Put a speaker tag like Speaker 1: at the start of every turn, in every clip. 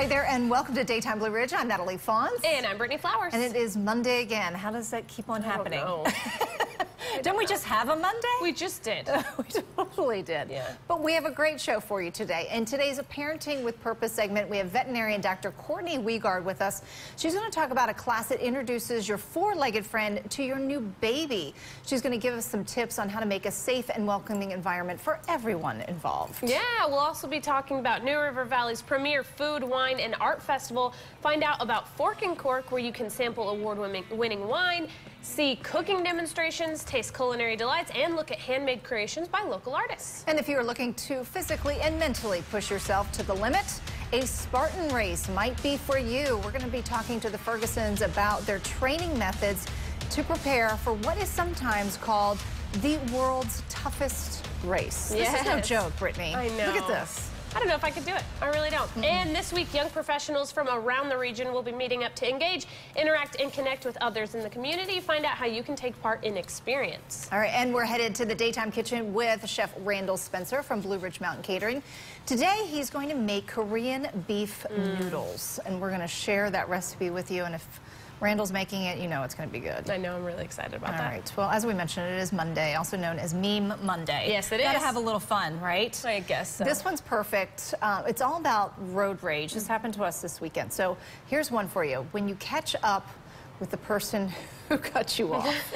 Speaker 1: Hi there, and welcome to Daytime Blue Ridge. I'm Natalie Fawns.
Speaker 2: And I'm Brittany Flowers.
Speaker 1: And it is Monday again. How does that keep on happening?
Speaker 2: Don't
Speaker 1: we just have a Monday?
Speaker 2: We just did.
Speaker 1: We totally did.
Speaker 2: Yeah.
Speaker 1: But we have a great show for you today. In today's A Parenting with Purpose segment, we have veterinarian Dr. Courtney Wiegard with us. She's going to talk about a class that introduces your four-legged friend to your new baby. She's going to give us some tips on how to make a safe and welcoming environment for everyone involved.
Speaker 2: Yeah, we'll also be talking about New River Valley's premier food, wine, and art festival. Find out about Fork and Cork, where you can sample award-winning wine, see cooking demonstrations, taste culinary delights, and look at handmade creations by local artists.
Speaker 1: And if you're looking to physically and mentally push yourself to the limit, a Spartan race might be for you. We're going to be talking to the Fergusons about their training methods to prepare for what is sometimes called the world's toughest race.
Speaker 2: Yes.
Speaker 1: This is no joke, Brittany.
Speaker 2: I know.
Speaker 1: Look at this.
Speaker 2: I don't know if I could do it. I really don't. And this week, young professionals from around the region will be meeting up to engage, interact, and connect with others in the community. Find out how you can take part in experience.
Speaker 1: All right, and we're headed to the Daytime Kitchen with Chef Randall Spencer from Blue Ridge Mountain Catering. Today, he's going to make Korean beef noodles, and we're going to share that recipe with you. And if Randall's making it, you know it's going to be good.
Speaker 2: I know, I'm really excited about that.
Speaker 1: All right, well, as we mentioned, it is Monday, also known as Meme Monday.
Speaker 2: Yes, it is.
Speaker 1: Gotta have a little fun, right?
Speaker 2: I guess so.
Speaker 1: This one's perfect. It's all about road rage. This happened to us this weekend. So here's one for you. When you catch up with the person who cut you off.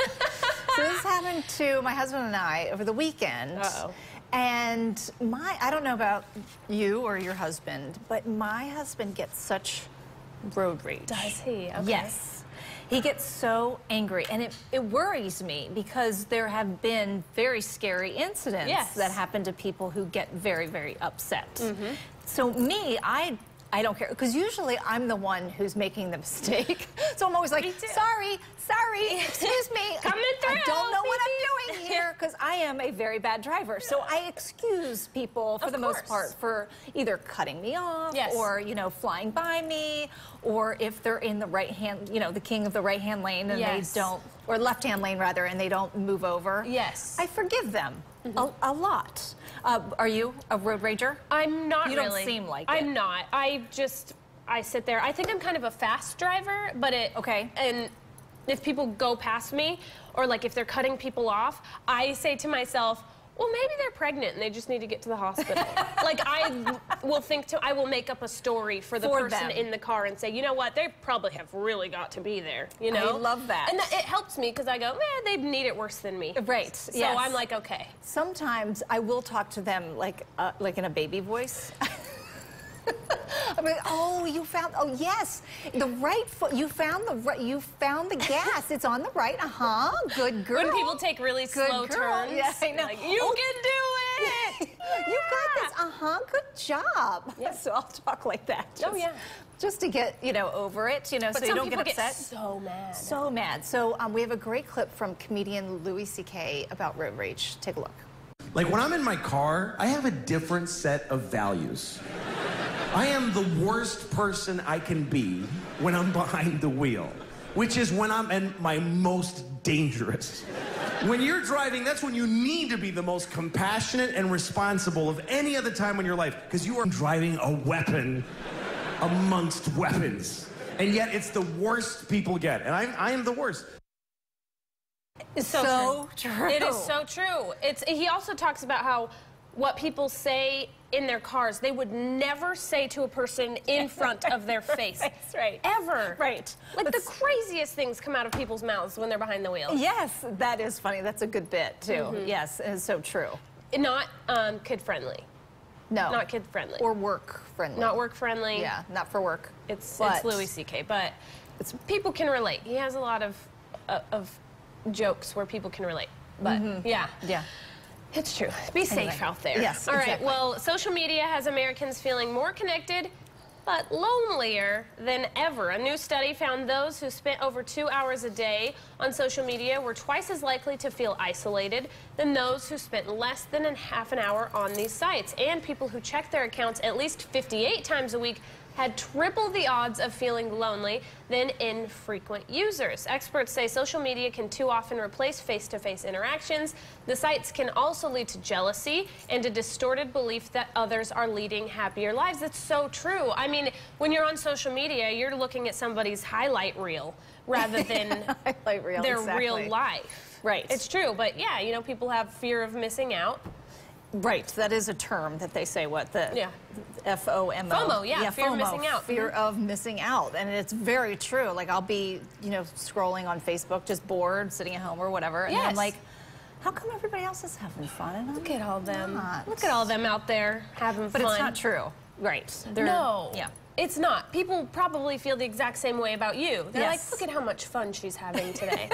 Speaker 1: So this happened to my husband and I over the weekend.
Speaker 2: Uh-oh.
Speaker 1: And I don't know about you or your husband, but my husband gets such road rage.
Speaker 2: Does he? Okay.
Speaker 1: Yes. He gets so angry, and it worries me because there have been very scary incidents that happen to people who get very, very upset. So me, I don't care, because usually I'm the one who's making the mistake. So I'm always like, sorry, excuse me.
Speaker 2: Coming through.
Speaker 1: I don't know what I'm doing here, because I am a very bad driver. So I excuse people for the most part for either cutting me off or, you know, flying by me, or if they're in the right hand, you know, the king of the right hand lane and they don't, or left hand lane rather, and they don't move over.
Speaker 2: Yes.
Speaker 1: I forgive them a lot. Are you a road rager?
Speaker 2: I'm not really.
Speaker 1: You don't seem like it.
Speaker 2: I'm not. I sit there. I think I'm kind of a fast driver, but and if people go past me, or like if they're cutting people off, I say to myself, well, maybe they're pregnant and they just need to get to the hospital. Like I will make up a story for the person in the car and say, you know what, they probably have really got to be there. You know,
Speaker 1: I love that.
Speaker 2: And it helps me because I go, they need it worse than me.
Speaker 1: Right.
Speaker 2: So I'm like, okay.
Speaker 1: Sometimes I will talk to them like in a baby voice. I'm like, oh, yes, the right foot. You found the gas. It's on the right. Good girl.
Speaker 2: When people take really slow turns,
Speaker 1: I know.
Speaker 2: Like, you can do it.
Speaker 1: You got this. Good job. Yeah. So I'll talk like that. Just to get over it. So you don't get upset.
Speaker 2: So mad.
Speaker 1: So mad. So we have a great clip from comedian Louis C.K. about road rage. Take a look.
Speaker 3: Like when I'm in my car, I have a different set of values. I am the worst person I can be when I'm behind the wheel, which is when I'm in my most dangerous. When you're driving, that's when you need to be the most compassionate and responsible of any other time in your life, because you are driving a weapon amongst weapons. And yet it's the worst people get, and I am the worst.
Speaker 1: It's so true.
Speaker 2: It is so true. He also talks about how what people say in their cars, they would never say to a person in front of their face.
Speaker 1: That's right.
Speaker 2: Ever.
Speaker 1: Right.
Speaker 2: Like the craziest things come out of people's mouths when they're behind the wheel.
Speaker 1: Yes, that is funny. That's a good bit, too. Yes, it's so true.
Speaker 2: Not kid-friendly.
Speaker 1: No.
Speaker 2: Not kid-friendly.
Speaker 1: Or work-friendly.
Speaker 2: Not work-friendly.
Speaker 1: Yeah, not for work.
Speaker 2: It's Louis C.K., but people can relate. He has a lot of jokes where people can relate. But, yeah. It's true. Be safe out there.
Speaker 1: Yes,
Speaker 2: All right,
Speaker 1: exactly.
Speaker 2: well, social media has Americans feeling more connected but lonelier than ever. A new study found those who spent over 2 hours a day on social media were twice as likely to feel isolated than those who spent less than half an hour on these sites. And people who check their accounts at least 58 times a week had triple the odds of feeling lonely than infrequent users. Experts say social media can too often replace face-to-face interactions. The sites can also lead to jealousy and a distorted belief that others are leading happier lives. That's so true. I mean, when you're on social media, you're looking at somebody's highlight reel rather than their real life.
Speaker 1: Right.
Speaker 2: It's true, but yeah, you know, people have fear of missing out.
Speaker 1: Right, that is a term that they say, what, the FOMO.
Speaker 2: FOMO, yeah, fear of missing out.
Speaker 1: Fear of missing out, and it's very true. Like, I'll be, you know, scrolling on Facebook, just bored, sitting at home or whatever, and I'm like, how come everybody else is having fun? And
Speaker 2: look at all them. Look at all them out there having fun.
Speaker 1: But it's not true. Right.
Speaker 2: No. Yeah. It's not. People probably feel the exact same way about you. They're like, look at how much fun she's having today.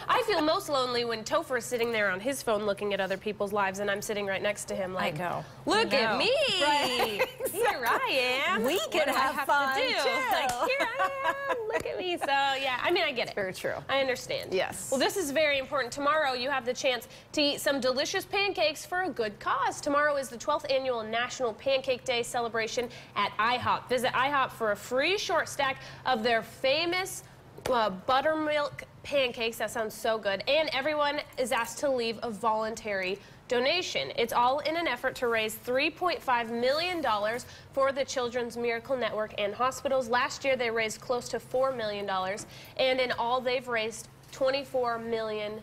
Speaker 2: I feel most lonely when Topher is sitting there on his phone looking at other people's lives, and I'm sitting right next to him like, look at me. Right. Here I am.
Speaker 1: We can have fun, too.
Speaker 2: Like, here I am. Look at me. So, yeah, I mean, I get it.
Speaker 1: Very true.
Speaker 2: I understand.
Speaker 1: Yes.
Speaker 2: Well, this is very important. Tomorrow, you have the chance to eat some delicious pancakes for a good cause. Tomorrow is the 12th annual National Pancake Day celebration at IHOP. Visit IHOP for a free short stack of their famous buttermilk pancakes. That sounds so good. And everyone is asked to leave a voluntary donation. It's all in an effort to raise $3.5 million for the Children's Miracle Network and hospitals. Last year, they raised close to $4 million. And in all, they've raised $24 million.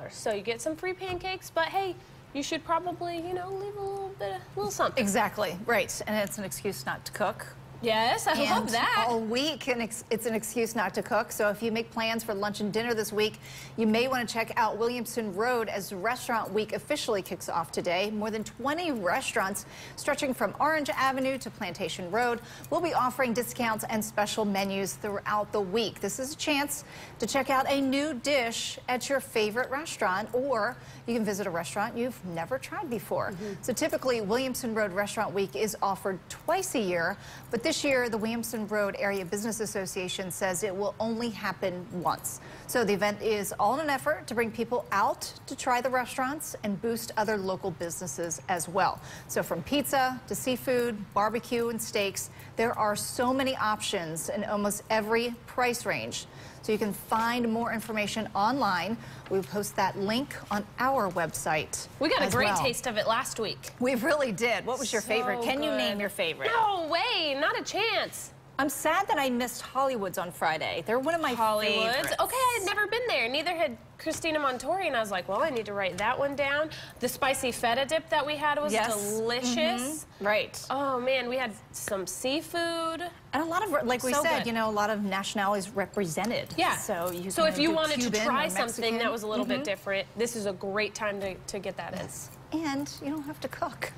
Speaker 2: So you get some free pancakes, but hey, you should probably, you know, leave a little something.
Speaker 1: Exactly, right. And it's an excuse not to cook.
Speaker 2: Yes, I love that.
Speaker 1: All week, it's an excuse not to cook. So if you make plans for lunch and dinner this week, you may want to check out Williamson Road as Restaurant Week officially kicks off today. More than 20 restaurants stretching from Orange Avenue to Plantation Road will be offering discounts and special menus throughout the week. This is a chance to check out a new dish at your favorite restaurant, or you can visit a restaurant you've never tried before. So typically, Williamson Road Restaurant Week is offered twice a year, but this year, the Williamson Road Area Business Association says it will only happen once. So the event is all in an effort to bring people out to try the restaurants and boost other local businesses as well. So from pizza to seafood, barbecue, and steaks, there are so many options in almost every price range. So you can find more information online. We post that link on our website.
Speaker 2: We got a great taste of it last week.
Speaker 1: We really did. What was your favorite? Can you name your favorite?
Speaker 2: No way, not a chance.
Speaker 1: I'm sad that I missed Hollywood's on Friday. They're one of my favorites.
Speaker 2: Okay, I had never been there. Neither had Christina Montori, and I was like, well, I need to write that one down. The spicy feta dip that we had was delicious.
Speaker 1: Right.
Speaker 2: Oh, man, we had some seafood.
Speaker 1: And a lot of, like we said, you know, a lot of nationalities represented.
Speaker 2: Yeah.
Speaker 1: So
Speaker 2: if you wanted to try something that was a little bit different, this is a great time to get that in.
Speaker 1: And you don't have to cook.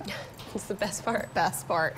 Speaker 2: It's the best part.
Speaker 1: Best part.